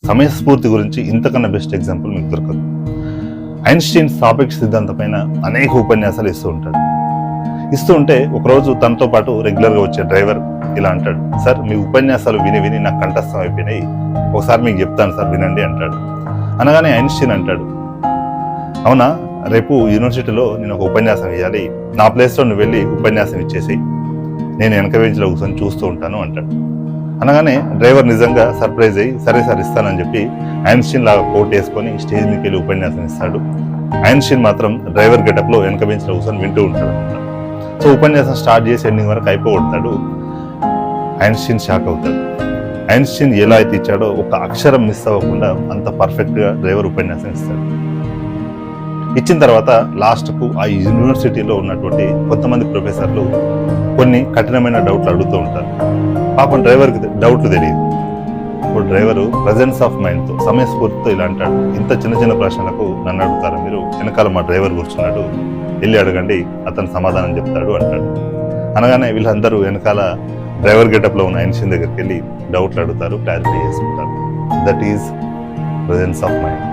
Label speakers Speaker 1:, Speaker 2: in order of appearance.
Speaker 1: సమయస్ఫూర్తి గురించి ఇంతకన్నా బెస్ట్ ఎగ్జాంపుల్ మీకు దొరకదు. ఐన్స్టీన్ సాపేక్ష సిద్ధాంతం పైన అనేక ఉపన్యాసాలు ఇస్తూ ఉంటే ఒకరోజు తనతో పాటు రెగ్యులర్గా వచ్చే డ్రైవర్ ఇలా అంటాడు, సార్ మీ ఉపన్యాసాలు విని విని నాకు కంఠస్థం అయిపోయినాయి, ఒకసారి మీకు చెప్తాను సార్ వినండి అంటాడు. అనగానే ఐన్స్టీన్ అంటాడు, అవునా, రేపు యూనివర్సిటీలో నేను ఒక ఉపన్యాసం ఇవ్వాలి, నా ప్లేస్లో నువ్వు వెళ్ళి ఉపన్యాసం ఇచ్చేసి నేను వెనక బెంచ్లో కూర్చొని చూస్తూ ఉంటాను అంటాడు. అనగానే డ్రైవర్ నిజంగా సర్ప్రైజ్ అయ్యి సరే సార్ ఇస్తానని చెప్పి ఐన్స్టీన్ లాగా కోట్ వేసుకొని స్టేజ్ మీదకి వెళ్ళి ఉపన్యాసం ఇస్తాడు. ఐన్స్టీన్ మాత్రం డ్రైవర్ గెటప్లో వెనక బెంచ్లో కూర్చొని వింటూ ఉంటాడు అనమాట. సో ఉపన్యాసం స్టార్ట్ చేసి ఎండింగ్ వరకు అయిపోగొడతాడు. ఐన్స్టీన్ షాక్ అవుతాడు. ఐన్స్టీన్ ఎలా అయితే ఇచ్చాడో ఒక అక్షరం మిస్ అవ్వకుండా అంత పర్ఫెక్ట్గా డ్రైవర్ ఉపన్యాసం ఇస్తాడు. ఇచ్చిన తర్వాత లాస్ట్కు ఆ యూనివర్సిటీలో ఉన్నటువంటి కొంతమంది ప్రొఫెసర్లు కొన్ని కఠినమైన డౌట్లు అడుగుతూ ఉంటారు. పాపం డ్రైవర్కి డౌట్లు తెలియదు. ఇప్పుడు డ్రైవరు ప్రజెన్స్ ఆఫ్ మైండ్తో సమయస్ఫూర్తితో ఇలా అంటాడు, ఇంత చిన్న చిన్న ప్రశ్నలకు నన్ను అడుగుతారు మీరు, వెనకాల మా డ్రైవర్ కూర్చున్నాడు, వెళ్ళి అడగండి, అతను సమాధానం చెప్తాడు అంటాడు. అనగానే వీళ్ళందరూ వెనకాల డ్రైవర్ గెటప్లో ఉన్న ఐన్స్టీన్ దగ్గరికి వెళ్ళి డౌట్లు అడుగుతారు, క్లారిఫై చేసుకుంటారు. That is presence of mind.